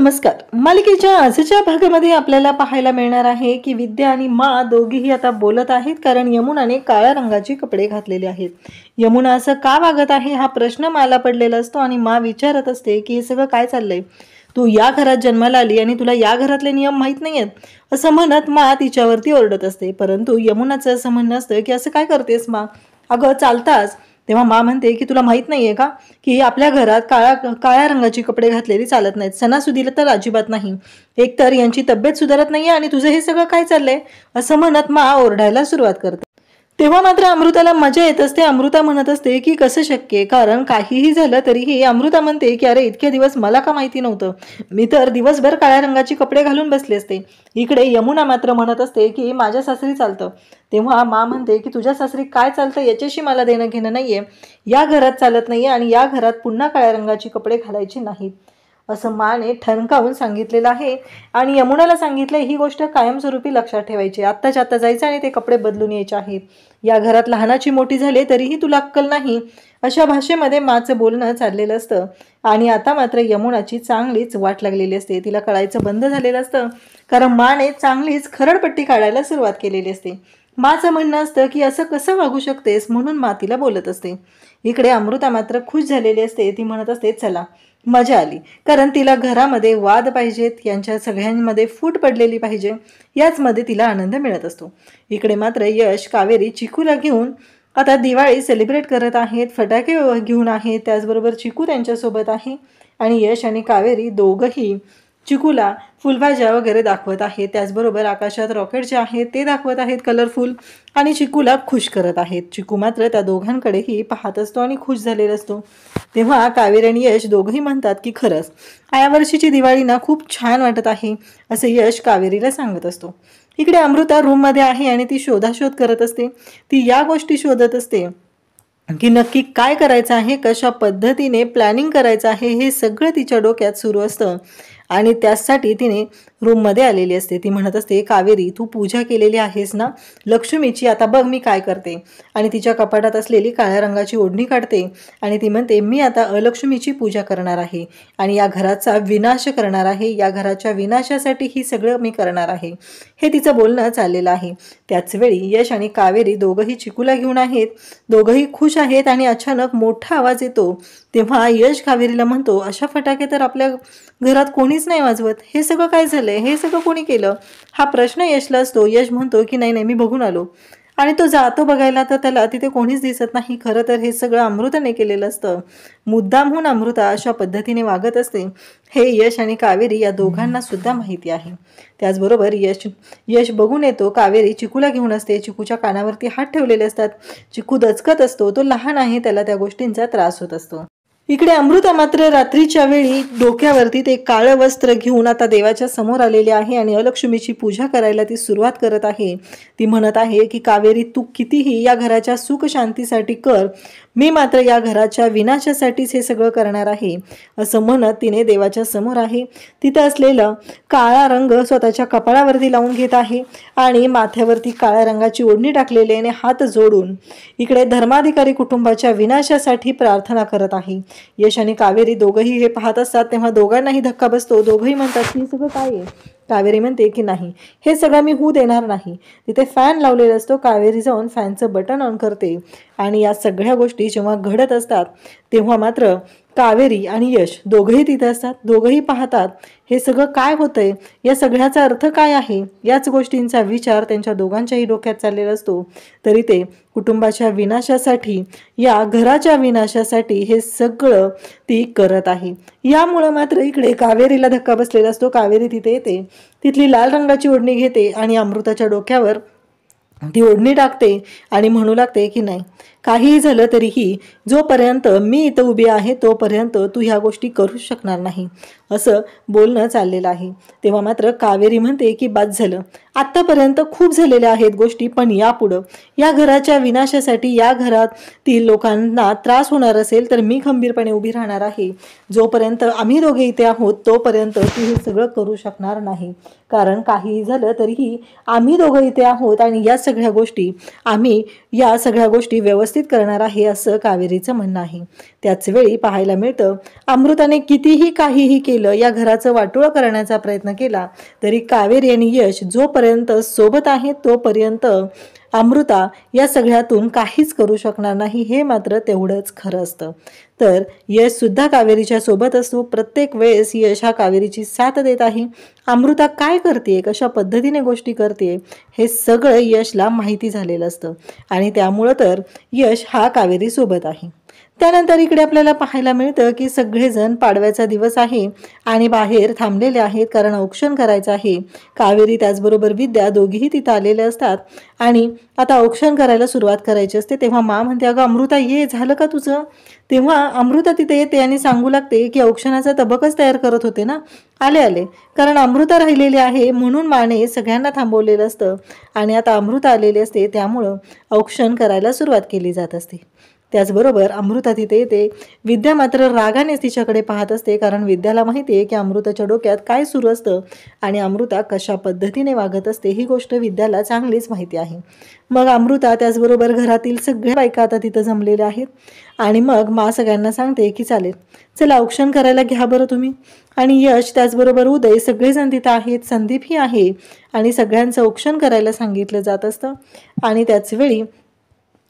नमस्कार. मालिकेच्या आजच्या भागामध्ये आपल्याला पाहायला मिळणार आहे की विद्या आणि मा दोघीही आता बोलत आहेत, कारण यमुनाने काळ्या रंगाचे कपडे घातलेले आहेत. यमुना असं का वागत आहे हा प्रश्न माला पडलेला असतो आणि मा विचारत असते की हे सगळं काय चाललंय. तू या घरात जन्माला आली आणि तुला या घरातले नियम माहीत नाहीयेत असं म्हणत मा तिच्यावरती ओरडत असते. परंतु यमुनाचं असं म्हणणं असतं की असं काय करतेस मा, अगं चालताच. तेव्हा मा म्हणते की तुला माहित नाहीये का की आपल्या घरात काळ्या रंगाचे कपडे घातलेली चालत नाहीत, सणासुदीला तर अजिबात नाही. एकतर यांची तब्येत सुधारत नाहीये आणि तुझं हे सगळं काय चाललंय असं म्हणत मा ओरडायला सुरुवात करते. तेव्हा मात्र अमृताला मजा येत असते. अमृता म्हणत असते की कसं शक्य, कारण काहीही झालं तरीही अमृता म्हणते की अरे इतके दिवस मला का माहिती नव्हतं, मी तर दिवसभर काळ्या रंगाचे कपडे घालून बसले असते. इकडे यमुना मात्र म्हणत असते की माझ्या सासरी चालतं. तेव्हा मा म्हणते की तुझ्या सासरी काय चालतं याच्याशी मला देणं घेणं नाहीये, या घरात चालत नाहीये आणि या घरात पुन्हा काळ्या रंगाचे कपडे घालायचे नाहीत असं माने ठणकावून सांगितलेलं आहे. आणि यमुनाला सांगितलं ही गोष्ट कायमस्वरूपी लक्षात ठेवायची, आत्ताच्या आत्ता जायचं आणि ते कपडे बदलून यायचे आहेत. या घरात लहानाची मोठी झाले तरीही तुला अक्कल नाही, अशा भाषेमध्ये माचं बोलणं चाललेलं असतं. आणि आता मात्र यमुनाची चांगलीच वाट लागलेली असते, तिला कळायचं बंद झालेलं असतं, कारण माने चांगलीच खरडपट्टी काढायला सुरुवात केलेली असते. माचं म्हणणं असतं की असं कसं वागू शकतेस, म्हणून मा तिला बोलत असते. इकडे अमृता मात्र खुश झालेली असते. ती म्हणत असते चला मजा आली, कारण तिला घरामध्ये वाद पाहिजेत, यांच्या सगळ्यांमध्ये फूट पडलेली पाहिजे, याचमध्ये तिला आनंद मिळत असतो. इकडे मात्र यश कावेरी चिकूला घेऊन आता दिवाळी सेलिब्रेट करत आहेत, फटाके घेऊन आहेत, त्याचबरोबर चिकू त्यांच्यासोबत आहे. आणि यश आणि कावेरी दोघंही चिकूला फुलभाज्या वगैरे दाखवत आहेत, त्याचबरोबर आकाशात रॉकेट जे आहेत ते दाखवत आहेत कलरफुल, आणि चिकूला खुश करत आहेत. चिकू मात्र त्या दोघांकडेही पाहत असतो आणि खुश झालेला असतो. तेव्हा कावेरी आणि यश दोघंही म्हणतात की खरंच यावर्षीची दिवाळी ना खूप छान वाटत आहे, असे यश कावेरीला सांगत असतो. इकडे अमृता रूममध्ये आहे आणि ती शोधाशोध करत असते. ती या गोष्टी शोधत असते की नक्की काय करायचं आहे, कशा पद्धतीने प्लॅनिंग करायचं आहे, हे सगळं तिच्या डोक्यात सुरू असतं. आणि त्यासाठी तिने रूममध्ये आलेली असते. ती म्हणत असते कावेरी तू पूजा केलेली आहेस ना लक्ष्मीची, आता बघ मी काय करते. आणि तिच्या कपाटात असलेली काळ्या रंगाची ओढणी काढते आणि ती म्हणते मी आता अलक्ष्मीची पूजा करणार आहे आणि या घराचा विनाश करणार आहे, या घराच्या विनाशासाठी ही सगळं मी करणार आहे, हे तिचं बोलणं चाललेलं आहे. त्याचवेळी यश आणि कावेरी दोघंही चिकूला घेऊन आहेत, दोघंही खुश आहेत. आणि अचानक मोठा आवाज येतो. तेव्हा यश कावेरीला म्हणतो अशा फटाके तर आपल्या घरात कोणीच नाही वाजवत, हे सगळं काय झालंय, हे सगळं कोणी केलं, हा प्रश्न यशला असतो. यश म्हणतो की नाही मी बघून आलो. आणि तो जातो बघायला तर त्याला तिथे कोणीच दिसत नाही. खरं तर हे सगळं अमृताने केलेलं असतं, मुद्दामहून अमृता अशा पद्धतीने वागत असते, हे यश आणि कावेरी या दोघांना सुद्धा माहिती आहे. त्याचबरोबर यश बघून येतो. कावेरी चिकूला घेऊन असते, चिकूच्या कानावरती हात ठेवलेले असतात. चिकू दचकत असतो, तो लहान आहे, त्याला त्या गोष्टींचा त्रास होत असतो. इकडे अमृता मात्र रात्रीच्या वेळी डोक्यावरती ते काळं वस्त्र घेऊन आता देवाच्या समोर आलेली आहे आणि अलक्ष्मीची पूजा करायला ती सुरुवात करत आहे. ती म्हणत आहे की कावेरी तू कितीही या घराच्या सुख शांतीसाठी कर, मी मात्र या घराच्या विनाशासाठीच हे सगळं करणार आहे, असं म्हणत तिने देवाच्या समोर आहे. तिथं असलेलं काळा रंग स्वतःच्या कपाळावरती लावून घेत आहे आणि माथ्यावरती काळ्या रंगाची ओढणी टाकलेली आणि हात जोडून इकडे धर्माधिकारी कुटुंबाच्या विनाशासाठी प्रार्थना करत आहे. यश आणि कावेरी दोघंही हे पाहत असतात. तेव्हा दोघांनाही धक्का बसतो. दोघंही म्हणतात की हे सगळं काय आहे. कावेरी म्हणते की नाही हे सगळं मी होऊ देणार नाही. तिथे फॅन लावलेला असतो. कावेरी जाऊन फॅनचं बटन ऑन करते आणि या सगळ्या गोष्टी जेव्हा घडत असतात तेव्हा मात्र कावेरी आणि यश दोघंही तिथे असतात. दोघंही पाहतात हे सगळं काय होतंय, या सगळ्याचा अर्थ काय आहे, याच गोष्टींचा विचार त्यांच्या दोघांच्याही डोक्यात चाललेला असतो. तरी ते कुटुंबाच्या विनाशासाठी, या घराच्या विनाशासाठी हे सगळं ती करत आहे. यामुळं मात्र इकडे कावेरीला धक्का बसलेला असतो. कावेरी तिथे येते, तिथली लाल रंगाची ओढणी घेते आणि अमृताच्या डोक्यावर ती ओढणी टाकते आणि म्हणू लागते की नाही काहीही झालं तरीही जोपर्यंत मी इथं उभी आहे तोपर्यंत तू ह्या गोष्टी करू शकणार नाही, असं बोलणं चाललेलं आहे. तेव्हा मात्र कावेरी म्हणते की बाद झालं, आत्तापर्यंत खूप झालेल्या आहेत गोष्टी, पण यापुढं या घराच्या विनाशासाठी, या घरातील लोकांना त्रास होणार असेल तर मी खंबीरपणे उभी राहणार आहे. जोपर्यंत आम्ही दोघे इथे आहोत तोपर्यंत तू हे सगळं करू शकणार नाही, कारण काहीही झालं तरीही आम्ही दोघं इथे आहोत आणि या सगळ्या गोष्टी व्यवस्थित व्यवस्थित करणार आहे असं कावेरीचं म्हणणं आहे. त्याच वेळी पाहायला मिळतं अमृताने कितीही काहीही केलं, या घराचं वाटोळं करण्याचा प्रयत्न केला तरी कावेरी आणि यश जोपर्यंत सोबत आहेत तोपर्यंत अमृता या सगळ्यातून काहीच करू शकणार नाही, हे मात्र तेवढंच खरं असतं. तर यश सुद्धा कावेरीच्या सोबत असतो. प्रत्येक वेळेस यश हा कावेरीची साथ देत आहे. अमृता काय करते, कशा पद्धतीने गोष्टी करते, हे सगळं यशला माहिती झालेलं असतं आणि त्यामुळं तर यश हा कावेरी सोबत आहे. त्यानंतर इकडे आपल्याला पाहायला मिळतं की सगळेजण पाडव्याचा दिवस आहे आणि बाहेर थांबलेले आहेत, कारण औक्षण करायचं आहे. कावेरी त्याचबरोबर विद्या दोघीही तिथं आलेले असतात आणि आता औक्षण करायला सुरुवात करायची असते. तेव्हा मा म्हणते, अगं अमृता ये, झालं का तुझं? तेव्हा अमृता तिथे येते आणि सांगू लागते की औक्षणाचा तबकच तयार करत होते ना, आले आले. कारण अमृता राहिलेली आहे म्हणून माने सगळ्यांना थांबवलेलं असतं आणि आता अमृता आलेली असते, त्यामुळं औक्षण करायला सुरुवात केली जात असते. त्याचबरोबर अमृता तिथे येते. विद्या मात्र रागानेच तिच्याकडे पाहत असते, कारण विद्याला माहिती आहे की अमृताच्या डोक्यात काय सुरू असतं आणि अमृता कशा पद्धतीने वागत असते ही गोष्ट विद्याला चांगलीच माहिती आहे. मग अमृता त्याचबरोबर घरातील सगळ्या बायका आता तिथं जमलेल्या आहेत आणि मग मा सगळ्यांना सांगते की चालेल, चला औक्षण करायला घ्या बरं तुम्ही. आणि यश त्याचबरोबर उदय सगळेजण तिथं आहेत, संदीपही आहे आणि सगळ्यांचं औक्षण करायला सांगितलं जात असतं. आणि त्याचवेळी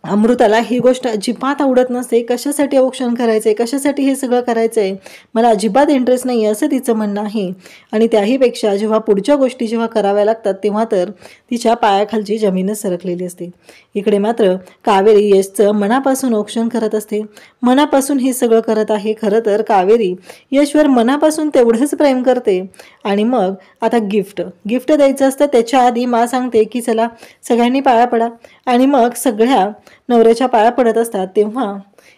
अमृताला ही गोष्ट अजिबात आवडत नसते. कशासाठी औक्षण करायचंय, कशासाठी हे सगळं करायचंय, मला अजिबात इंटरेस्ट नाही असं तिचं म्हणणं आहे. आणि त्याहीपेक्षा जेव्हा पुढच्या गोष्टी जेव्हा कराव्या लागतात तेव्हा तर तिच्या पायाखालची जमीनच सरकलेली असते. इकडे मात्र कावेरी यशचं मनापासून औक्षण करत असते, मनापासून हे सगळं करत आहे. खरं तर कावेरी यशवर मनापासून तेवढंच प्रेम करते. आणि मग आता गिफ्ट द्यायचं असतं. त्याच्या आधी मा सांगते की चला सगळ्यांनी पाया पडा आणि मग सगळ्या नवऱ्याच्या पाया पडत असतात. तेव्हा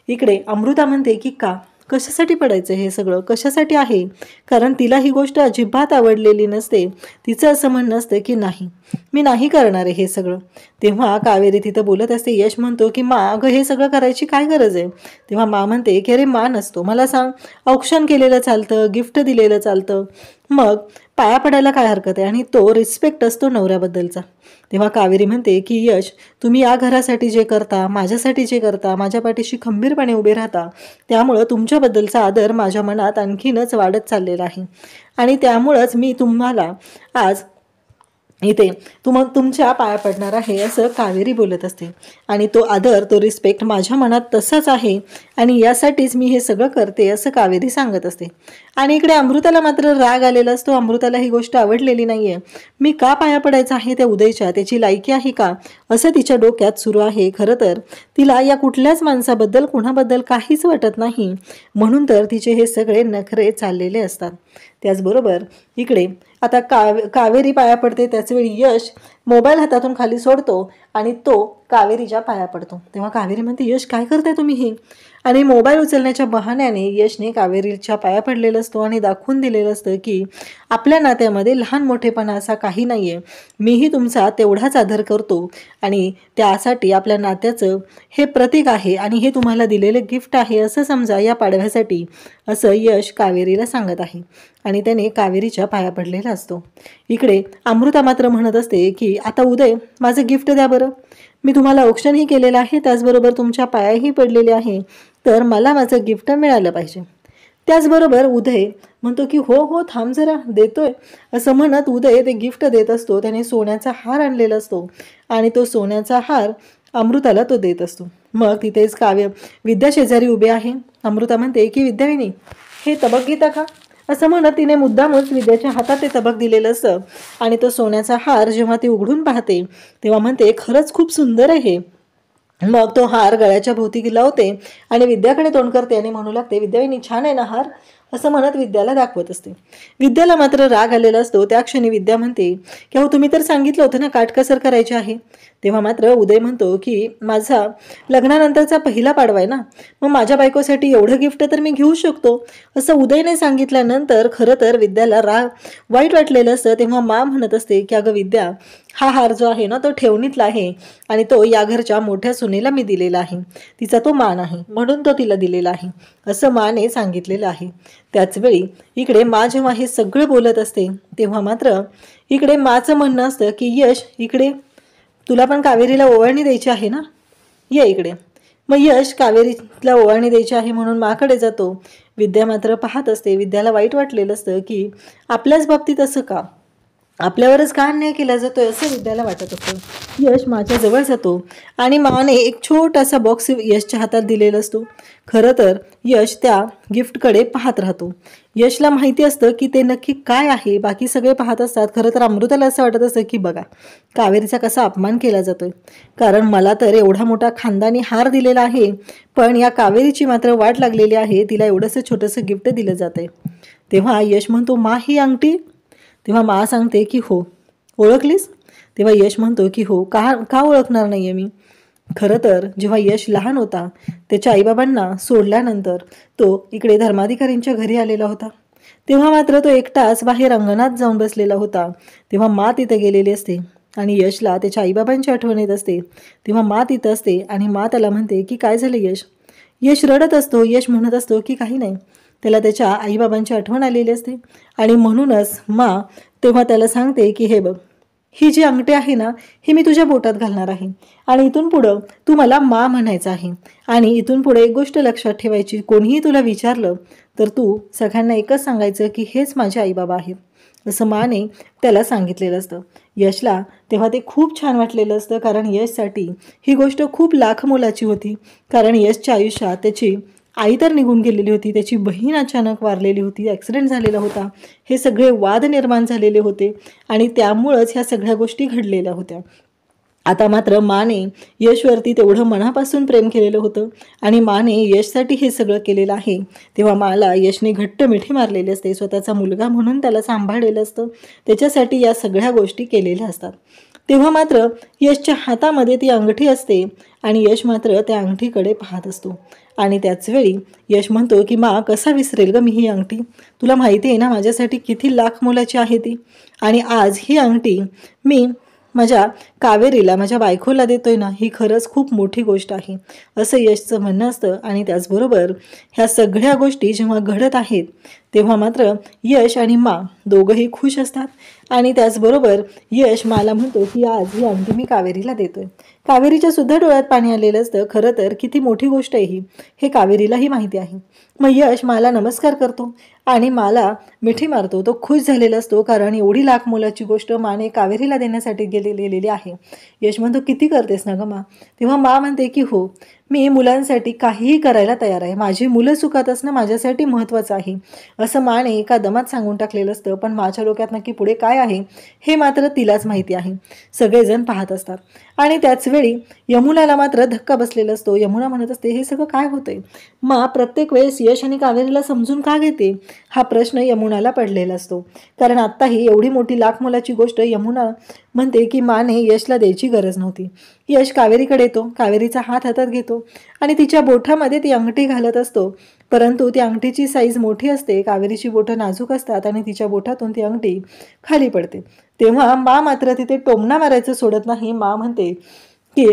इकडे अमृता म्हणते की कशासाठी पडायचं, हे सगळं कशासाठी आहे, कारण तिला ही गोष्ट अजिबात आवडलेली नसते. तिचं असं म्हणणं असतं की नाही, मी नाही करणार आहे हे सगळं. तेव्हा कावेरी तिथं बोलत असते. यश म्हणतो की मा, अगं हे सगळं करायची काय गरज आहे? तेव्हा मा म्हणते की अरे मा नसतो, मला सांग, औक्षण केलेलं चालतं, गिफ्ट दिलेलं चालतं, मग पाया पडायला काय हरकत आहे? आणि तो रिस्पेक्ट असतो नवऱ्याबद्दलचा. तेव्हा कावेरी म्हणते की यश, तुम्ही या घरासाठी जे करता, माझ्यासाठी जे करता, माझ्या पाठीशी खंबीरपणे उभे राहता, त्यामुळं तुमच्याबद्दलचा आदर माझ्या मनात आणखीनच वाढत चाललेला आहे आणि त्यामुळंच मी तुम्हाला आज इथे तुमच्या पाया पडणार आहे असं कावेरी बोलत असते. आणि तो आदर, तो रिस्पेक्ट माझ्या मनात तसाच आहे आणि यासाठीच मी हे सगळं करते असं कावेरी सांगत असते. आणि इकडे अमृताला मात्र राग आलेला असतो. अमृताला ही गोष्ट आवडलेली नाहीये. मी का पाया पडायचं आहे त्या उदयच्या, त्याची लायकी आहे का, असं तिच्या डोक्यात सुरू आहे. खरं तर तिला या कुठल्याच माणसाबद्दल, कुणाबद्दल काहीच वाटत नाही, म्हणून तर तिचे हे सगळे नखरे चाललेले असतात. त्याचबरोबर इकडे आता कावेरी पाया पडते. त्याचवेळी यश मोबाईल हातातून खाली सोडतो आणि तो कावेरीच्या पाया पडतो. तेव्हा कावेरी म्हणते, यश काय करताय तुम्ही हे? आणि मोबाईल उचलण्याच्या बहाण्याने यशने कावेरीच्या पाया पडलेलं असतो आणि दाखवून दिलेलं असतं की आपल्या नात्यामध्ये लहान मोठेपणा असा काही नाहीये, मीही तुमचा तेवढाच आदर करतो आणि त्यासाठी आपल्या नात्याचं हे प्रतीक आहे आणि हे तुम्हाला दिलेलं गिफ्ट आहे असं समजा या पाडव्यासाठी, असं यश कावेरीला सांगत आहे आणि त्याने कावेरीच्या पाया पडलेला असतो. इकडे अमृता मात्र म्हणत असते की आता उदय, माझं गिफ्ट द्या बरं, मी तुम्हाला औक्षणही केलेलं आहे, त्याचबरोबर तुमच्या पायाही पडलेले आहे, तर मला माझं गिफ्ट मिळालं पाहिजे. त्याचबरोबर उदय म्हणतो की हो हो थांब जरा, देतोय, असं म्हणत उदय ते गिफ्ट देत असतो. त्याने सोन्याचा हार आणलेला असतो आणि तो सोन्याचा हार अमृताला तो देत असतो. मग तिथेच विद्या शेजारी उभे आहे. अमृता म्हणते की विद्याविनी, हे तबक घेता का, असं म्हणत तिने मुद्दामच विद्याच्या हातात ते तबक दिलेलं असतं आणि तो सोन्याचा हार जेव्हा ती उघडून पाहते तेव्हा म्हणते, खरंच खूप सुंदर आहे. मग तो हार गळ्याच्या भोवती लावते आणि विद्याकडे तोंड करते आणि म्हणू लागते, विद्याविनी छान आहे ना हार, असं म्हणत विद्याला दाखवत असते. विद्याला मात्र राग आलेला असतो. त्या क्षणी विद्या म्हणते की हो, तुम्ही तर सांगितलं होतं ना काटकसर करायची आहे. तेव्हा मात्र उदय म्हणतो की माझा लग्नानंतरचा पहिला पाडवा आहे ना, मग माझ्या बायकोसाठी एवढं गिफ्ट तर मी घेऊ शकतो, असं उदयने सांगितल्यानंतर खरं तर विद्याला वाईट वाटलेलं असतं. तेव्हा मा म्हणत असते की अगं विद्या, हा हार जो आहे ना तो ठेवणीतला आहे आणि तो या घरच्या मोठ्या सुनेला मी दिलेला आहे, तिचा तो मान आहे म्हणून तो तिला दिलेला आहे, असं माने सांगितलेलं आहे. त्याचवेळी इकडे मा जेव्हा हे सगळं बोलत असते तेव्हा मात्र इकडे माचं म्हणणं असतं की यश, इकडे तुला पण कावेरीला ओवाळणी द्यायची आहे ना, ये इकडे. मग यश कावेरीला ओवाळणी द्यायची आहे म्हणून माकडे जातो. विद्या मात्र पाहत असते. विद्याला वाईट वाटलेलं असतं की आपल्याच बाबतीत असं का, आपल्यावरच का अन्याय केला जातोय असं विद्याला वाटत असतं. यश माच्या जवळ जातो आणि माने एक छोटासा बॉक्स यशच्या हातात दिलेला असतो. खरं तर यश त्या गिफ्टकडे पाहत राहतो. यशला माहिती असतं की ते नक्की काय आहे. बाकी सगळे पाहत असतात. खरं तर अमृताला असं वाटत असतं की बघा कावेरीचा कसा अपमान केला जातोय, कारण मला तर एवढा मोठा खानदानी हार दिलेला आहे, पण या कावेरीची मात्र वाट लागलेली आहे, तिला एवढंसं छोटंसं गिफ्ट दिलं जातंय. तेव्हा यश म्हणतो, मा ही अंगठी? तेव्हा मा सांगते की हो. ओळखलीस? तेव्हा यश म्हणतो की हो, का ओळखणार नाहीये मी. खरं तर जेव्हा यश लहान होता त्याच्या आईबाबांना सोडल्यानंतर तो इकडे धर्माधिकारींच्या घरी आलेला होता. तेव्हा मात्र तो एकटाच बाहेर अंगणात जाऊन बसलेला होता. तेव्हा मा तिथे गेलेली असते आणि यशला त्याच्या आईबाबांची आठवण येत असते. तेव्हा मा तिथं असते आणि मा त्याला म्हणते की काय झालं यश. यश रडत असतो. यश म्हणत असतो की काही नाही. त्याला त्याच्या आईबाबांची आठवण आलेली असते आणि म्हणूनच मा तेव्हा त्याला सांगते की हे बघ, ही जी अंगठी आहे ना, ही मी तुझ्या बोटात घालणार आहे आणि इथून पुढं तू मला मा म्हणायचं आहे. आणि इथून पुढे एक गोष्ट लक्षात ठेवायची, कोणीही तुला विचारलं तर तू सगळ्यांना एकच सांगायचं की हेच माझे आईबाबा आहेत, असं माने त्याला सांगितलेलं असतं. यशला तेव्हा ते खूप छान वाटलेलं असतं, कारण यशसाठी ही गोष्ट खूप लाख मोलाची होती. कारण यशच्या आयुष्यात त्याची आई तर निघून गेलेली होती, त्याची बहीण अचानक वारलेली होती, ॲक्सिडेंट झालेला होता, हे सगळे वाद निर्माण झालेले होते आणि त्यामुळंच ह्या सगळ्या गोष्टी घडलेल्या होत्या. आता मात्र माने यशवरती तेवढं मनापासून प्रेम केलेलं होतं आणि माने यशसाठी हे सगळं केलेलं आहे. तेव्हा माला यशने घट्ट मिठी मारलेली असते, स्वतःचा मुलगा म्हणून त्याला सांभाळलेलं असतं, त्याच्यासाठी या सगळ्या गोष्टी केलेल्या असतात. तेव्हा मात्र यशच्या हातामध्ये ती अंगठी असते आणि यश मात्र त्या अंगठीकडे पाहत असतो. आणि त्याच वेळी यश म्हणतो की मा, कसा विसरेल ग मी ही अंगठी, तुला माहिती आहे ना माझ्यासाठी किती लाख मोलाची आहे ती. आणि आज ही अंगठी मी माझ्या कावेरीला, माझ्या बायकोला देतोय ना, ही खरंच खूप मोठी गोष्ट आहे असं यशचं म्हणणं असतं. आणि त्याचबरोबर ह्या सगळ्या गोष्टी जेव्हा घडत आहेत तेव्हा मात्र यश आणि मा दोघंही खुश असतात. आणि त्याचबरोबर यश माला म्हणतो की आज ही अंगठी मी कावेरीला देतोय. कावेरीच्या सुद्धा डोळ्यात पाणी आलेलं असतं. खरं तर किती मोठी गोष्ट आहे ही, हे कावेरीलाही माहिती आहे. मग यश माला नमस्कार करतो आणि माला मिठी मारतो. तो खुश झालेला असतो, कारण एवढी लाख मोलाची गोष्ट माने कावेरीला देण्यासाठी गेलेली आहे. यश म्हणतो, किती करतेस ना ग मा? तेव्हा मा म्हणते की हो, मी मुलांसाठी काहीही करायला तयार आहे, माझी मुलं सुखात असणं माझ्यासाठी महत्त्वाचं आहे असं माने एका दमात सांगून टाकलेलं असतं. पण माझ्या डोक्यात नक्की पुढे काय आहे हे मात्र तिलाच माहिती आहे. सगळेजण पाहत असतात आणि त्याच वेळी यमुनाला मात्र धक्का बसलेला असतो. यमुना म्हणत असते, हे सगळं काय होतंय? मा प्रत्येक वेळेस यश आणि कावेरीला समजून का घेते, हा प्रश्न यमुनाला पडलेला असतो. कारण आत्ताही एवढी मोठी लाख मोलाची गोष्ट यमुना म्हणते की माने यशला द्यायची गरज नव्हती. यश कावेरीकडे येतो, कावेरीचा हात हातात घेतो आणि तिच्या बोठामध्ये ती अंगठी घालत असतो. परंतु ती अंगठीची साईज मोठी असते, कावेरीची बोटं नाजूक असतात आणि तिच्या बोटातून ती अंगठी खाली पडते. तेव्हा मा मात्र तिथे टोमणा मारायचं सोडत नाही. मा म्हणते की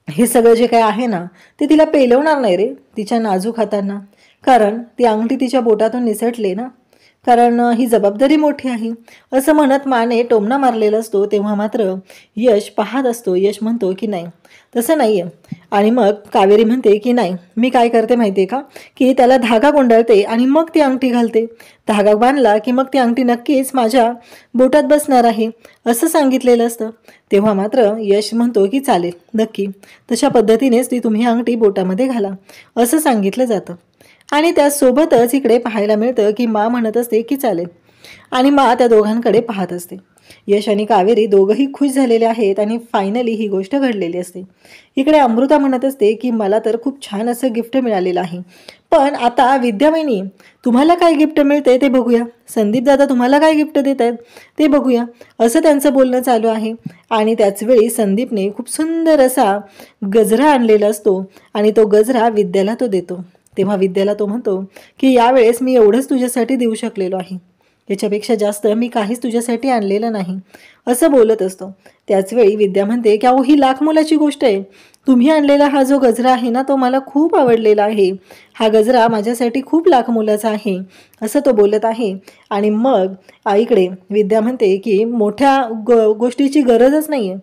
हे सगळं जे काय आहे ना ते तिला पेलवणार नाही रे तिच्या नाजूक हातांना, कारण ती अंगठी तिच्या बोटातून निसटले ना, कारण ही जबाबदारी मोठी आहे असं म्हणत माने टोमणा मारलेला असतो. तेव्हा मात्र यश पाहत असतो. यश म्हणतो की नाही, तसं नाही आहे. आणि मग कावेरी म्हणते की नाही, मी काय करते माहिती आहे का, की त्याला धागा गुंडाळते आणि मग ती अंगठी घालते. धागा बांधला की मग ती अंगठी नक्कीच माझ्या बोटात बसणार आहे असं सांगितलेलं असतं. तेव्हा मात्र यश म्हणतो की चालेल, नक्की तशा पद्धतीनेच ती तुम्ही अंगठी बोटामध्ये घाला असं सांगितलं जातं. आणि त्यासोबतच इकडे पाहायला मिळतं की मा म्हणत असते की चालेल आणि मा त्या दोघांकडे पाहत असते. यश आणि कावेरी दोघंही खुश झालेले आहेत आणि फायनली ही गोष्ट घडलेली असते. इकडे अमृता म्हणत असते की मला तर खूप छान असं गिफ्ट मिळालेलं आहे, पण आता विद्यावाहिनी तुम्हाला काय गिफ्ट मिळते ते बघूया, संदीप दादा तुम्हाला काय गिफ्ट देत आहेत ते बघूया असं त्यांचं बोलणं चालू आहे. आणि त्याचवेळी संदीपने खूप सुंदर असा गजरा आणलेला असतो आणि तो गजरा विद्याला तो देतो. तेव्हा विद्याला तो म्हणतो की यावेळेस मी एवढंच तुझ्यासाठी देऊ शकलेलो आहे, याच्यापेक्षा जास्त मी काहीच तुझ्यासाठी आणलेलं नाही असं बोलत असतो. त्याचवेळी विद्या म्हणते की अहो ही लाख मोलाची गोष्ट आहे, तुम्ही आणलेला हा जो गजरा आहे ना तो मला खूप आवडलेला आहे, हा गजरा माझ्यासाठी खूप लाख मोलाचा आहे असं तो बोलत आहे. आणि मग आईकडे विद्या म्हणते की मोठ्या गोष्टीची गरजच नाही आहे,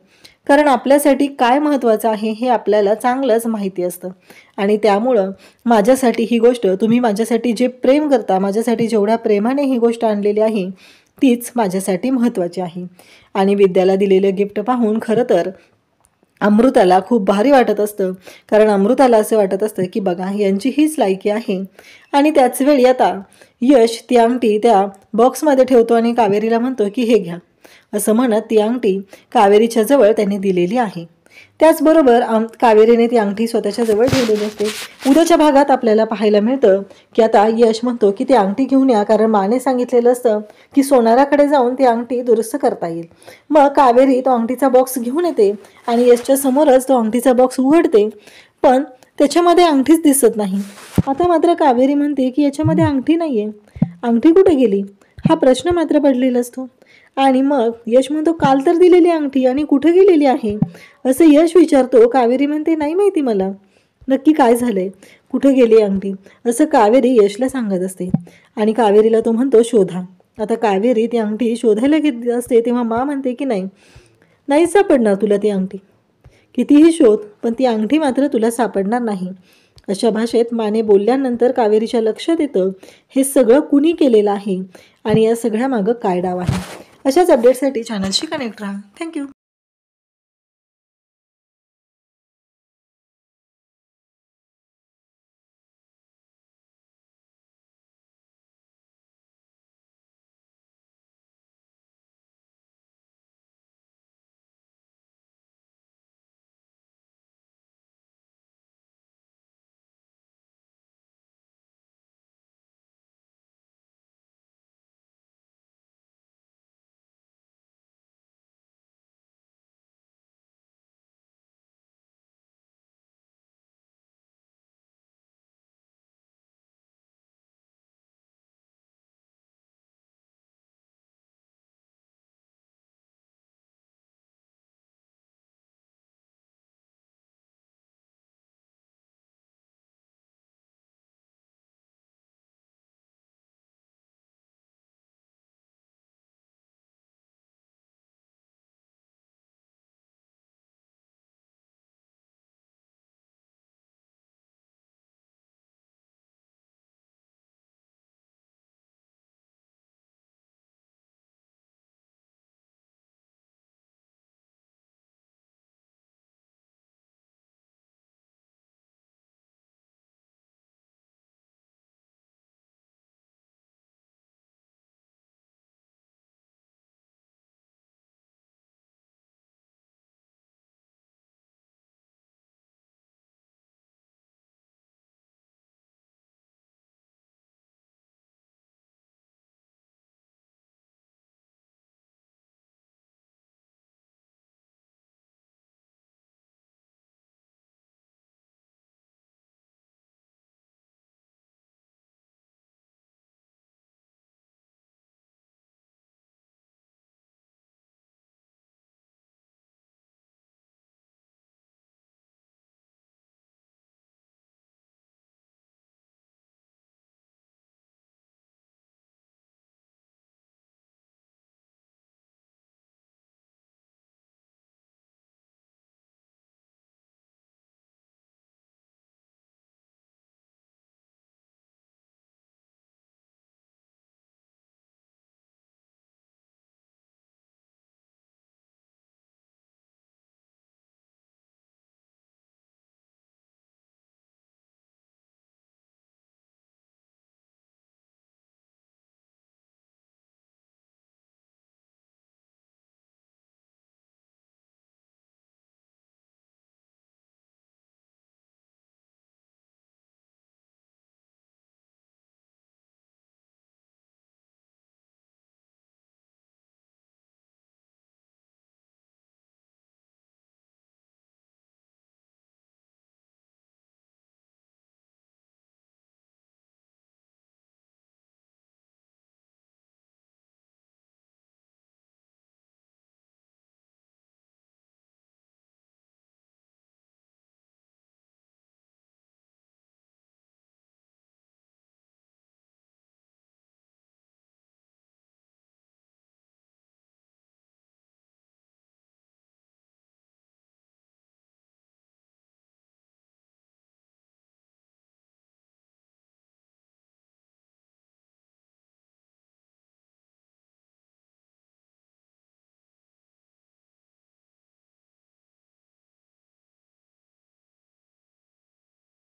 कारण आपल्यासाठी काय महत्त्वाचं आहे हे आपल्याला चांगलंच माहिती असतं. आणि त्यामुळं माझ्यासाठी ही गोष्ट, तुम्ही माझ्यासाठी जे प्रेम करता, माझ्यासाठी जेवढ्या प्रेमाने ही गोष्ट आणलेली आहे तीच माझ्यासाठी महत्त्वाची आहे. आणि विद्याला दिलेलं गिफ्ट पाहून खरं तर अमृताला खूप भारी वाटत असतं. कारण अमृताला असं वाटत असतं की बघा, यांची हीच लायकी आहे. आणि त्याच वेळी आता यश ती अंगठी त्या बॉक्समध्ये ठेवतो आणि कावेरीला म्हणतो की हे घ्या, असं म्हणत ती अंगठी कावेरीच्या जवळ त्याने दिलेली आहे. त्याचबरोबर कावेरीने ती अंगठी स्वतःच्या जवळ ठेवलेली असते. उद्याच्या भागात आपल्याला पाहायला मिळतं की आता यश म्हणतो की ती अंगठी घेऊन या, कारण माने सांगितलेलं असतं की सोनाराकडे जाऊन ती अंगठी दुरुस्त करता येईल. मग कावेरी तो अंगठीचा बॉक्स घेऊन येते आणि यशच्या समोरच तो अंगठीचा बॉक्स उघडते, पण त्याच्यामध्ये अंगठीच दिसत नाही. आता मात्र कावेरी म्हणते की याच्यामध्ये अंगठी नाहीये, अंगठी कुठे गेली हा प्रश्न मात्र पडलेला असतो. आणि मग यश म्हणतो काल तर दिलेली अंगठी आणि कुठे गेलेली आहे असं यश विचारतो. कावेरी म्हणते नाही माहिती मला, नक्की काय झालंय, कुठे गेली अंगठी, असं कावेरी यशला सांगत असते. आणि कावेरीला तो म्हणतो शोधा. आता कावेरी ती अंगठी शोधायला घेत असते तेव्हा मा म्हणते की नाही सापडणार तुला ती अंगठी, कितीही शोध पण ती अंगठी मात्र तुला सापडणार नाही. अशा भाषेत माने बोलल्यानंतर कावेरीच्या लक्षात येतं हे सगळं कुणी केलेलं आहे आणि या सगळ्या मागं काय डाव आहे. अशाच अपडेटसाठी चॅनलशी कनेक्ट राहा. थँक्यू.